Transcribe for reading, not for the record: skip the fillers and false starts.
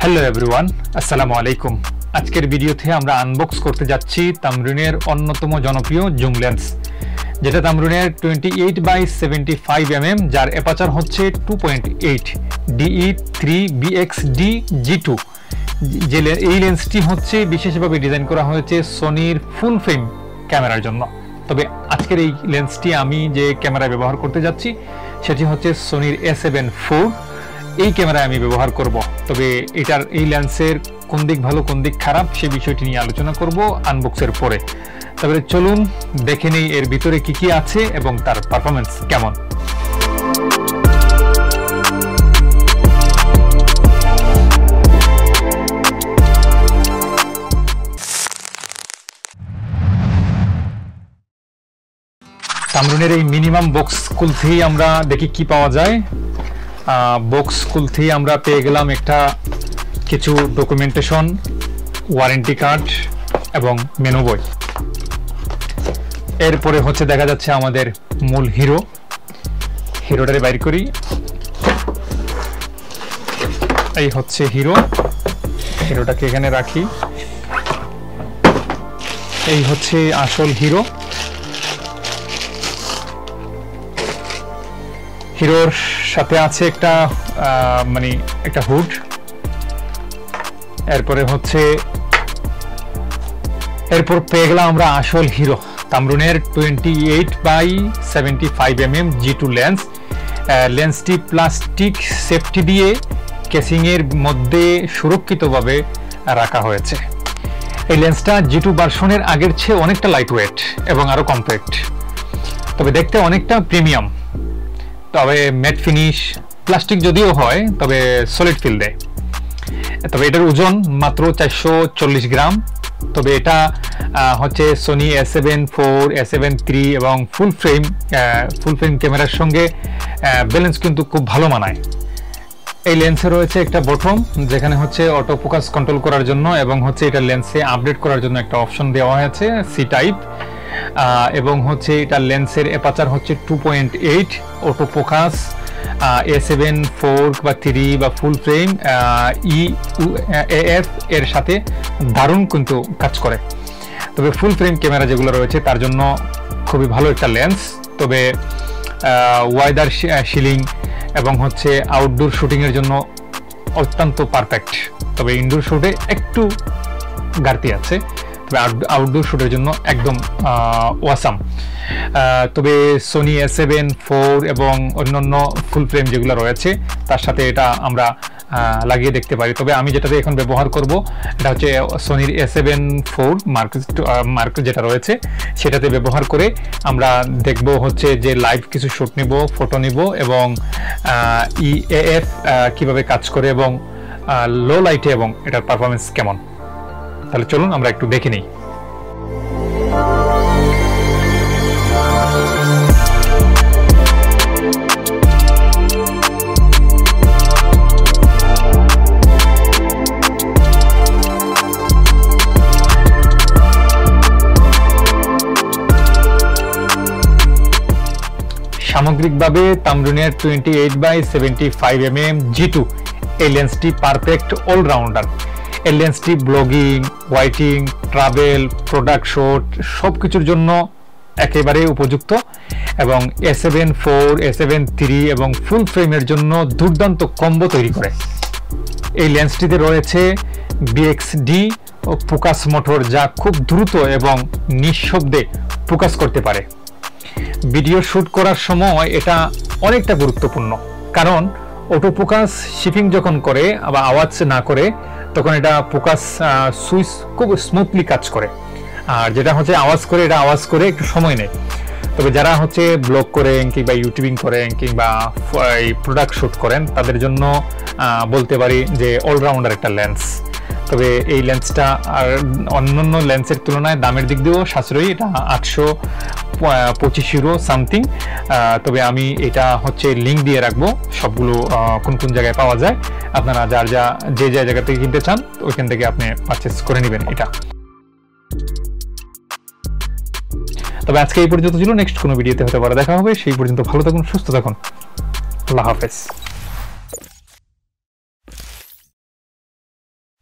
Hello everyone, আসসালামু আলাইকুম। আজকের ভিডিওতে আমরা আনবক্স করতে যাচ্ছি তামরিনের অন্যতম জনপ্রিয় জুম লেন্স, যেটা তামরিনের 28x75mm, যার অ্যাপারচার হচ্ছে 2.8 DE3BXD G2। এই লেন্সটি হচ্ছে বিশেষভাবে ডিজাইন করা হয়েছে সোনির ফুল ফ্রেম ক্যামেরার জন্য। তবে আজকের এই লেন্সটি আমি যে ক্যামেরায় ব্যবহার করতে যাচ্ছি সেটি হচ্ছে সোনির A7 IV। এই ক্যামেরায় আমি ব্যবহার করব। তবে এই লেন্সের কোন দিক ভালো কোন দিক খারাপ সে বিষয়টি নিয়ে আলোচনা করব আনবক্সের পরে। তবে চলুন দেখে নেই এর ভিতরে কি কি আছে এবং তার পারফরম্যান্স কেমন। তামরিনের এই মিনিমাম বক্স খুলতেই আমরা দেখি কি পাওয়া যায়। বক্স খুলতেই আমরা পেয়ে গেলাম কিছু ডকুমেন্টেশন, ওয়ারেন্টি কার্ড এবং মেনু বই। এরপরে হচ্ছে দেখা যাচ্ছে আমাদের মূল হিরোটারে বাইর করি। এই হচ্ছে হিরোটাকে এখানে রাখি। এই হচ্ছে আসল হিরোর সাথে আছে একটা হুড। এরপর পেয়ে গেলাম আমরা আসল হিরো, তামরিনের 28x75mm G2 লেন্স। লেন্সটি প্লাস্টিক সেফটি দিয়ে কেসিং এর মধ্যে সুরক্ষিতভাবে রাখা হয়েছে। এই লেন্সটা G2 ভার্সনের আগের চেয়ে অনেকটা লাইট ওয়েট এবং আরো কম্প্যাক্ট, তবে দেখতে অনেকটা প্রিমিয়াম। তবে ম্যাট ফিনিশ, প্লাস্টিক যদিও হয় তবে সলিড ফিল দেয়। তবে এটার ওজন মাত্র 440 গ্রাম। তবে এটা হচ্ছে Sony A7 IV, A7 III এবং ফুল ফ্রেম ক্যামেরার সঙ্গে ব্যালেন্স কিন্তু খুব ভালো মানায়। এই লেন্সে রয়েছে একটা বটম, যেখানে হচ্ছে অটো ফোকাস কন্ট্রোল করার জন্য এবং হচ্ছে এটা লেন্সে আপডেট করার জন্য একটা অপশন দেওয়া হয়েছে সি টাইপ। এবং হচ্ছে এটা লেন্সের অ্যাপারচার হচ্ছে 2.8, অটো ফোকাস A7 IV বা 3 বা ফুল ফ্রেম EF এর সাথে দারুণ কিন্তু কাজ করে। তবে ফুল ফ্রেম ক্যামেরা যেগুলো রয়েছে তার জন্য খুবই ভালো একটা লেন্স। তবে ওয়েদার শিলিং এবং হচ্ছে আউটডোর শুটিং এর জন্য অত্যন্ত পারফেক্ট। তবে ইনডোর শুটে একটু ঘাটতি আছে, আউটডোর শুটের জন্য একদম ওয়াসাম। তবে সোনি A7 IV এবং অন্যান্য ফুল ফ্রেম যেগুলো রয়েছে তার সাথে এটা আমরা লাগিয়ে দেখতে পারি। তবে আমি যেটাতে এখন ব্যবহার করব এটা হচ্ছে সোনির A7 IV মার্ক যেটা রয়েছে সেটাতে ব্যবহার করে আমরা দেখব হচ্ছে যে লাইভ কিছু শুট নিব, ফটো নিব এবং EAF কিভাবে কাজ করে এবং লো লাইটে এবং এটার পারফরমেন্স কেমন। তাহলে চলুন আমরা একটু দেখে নিই। সামগ্রিকভাবে তামরিনের 28x75mm G2 এই লেন্সটি পারফেক্ট অলরাউন্ডার। এই লেন্সটি ব্লগিং, হোয়াইটিং, ট্রাভেল, প্রোডাক্ট শুট সবকিছুর জন্য একেবারে উপযুক্ত এবং A7 IV, A7 III এবং ফুল ফ্রেমের জন্য দুর্দান্ত কম্বো তৈরি করে। এই লেন্সটিতে রয়েছে BXD ফোকাস মোটর, যা খুব দ্রুত এবং নিঃশব্দে ফোকাস করতে পারে। ভিডিও শুট করার সময় এটা অনেকটা গুরুত্বপূর্ণ, কারণ অটো ফোকাস শিপিং যখন করে বা আওয়াজ না করে তখন এটা ফোকাস সুইচ খুব স্মুথলি কাজ করে। আর যেটা হচ্ছে আওয়াজ করে, এটা আওয়াজ করে একটু সময় নেয়। তবে যারা হচ্ছে ব্লগ করেন কিংবা ইউটিউবিং করেন কিংবা প্রোডাক্ট শুট করেন তাদের জন্য বলতে পারি যে অলরাউন্ডার একটা লেন্স। তবে এই লেন্সটা আর অন্যান্য লেন্সের তুলনায় দামের দিক দিয়েও সাশ্রয়ী। এটা 825 ইউরো সামথিং। তবে আমি এটা হচ্ছে লিঙ্ক দিয়ে রাখবো সবগুলো কোন কোন জায়গায় পাওয়া যায়। আপনারা যে জায়গা থেকে কিনতে চান ওইখান থেকে আপনি পারচেস করে নেবেন এটা। তবে আজকে এই পর্যন্ত ছিল। নেক্সট কোনো ভিডিওতে হতে পারে দেখা হবে। সেই পর্যন্ত ভালো থাকুন, সুস্থ থাকুন। আল্লাহ হাফেজ।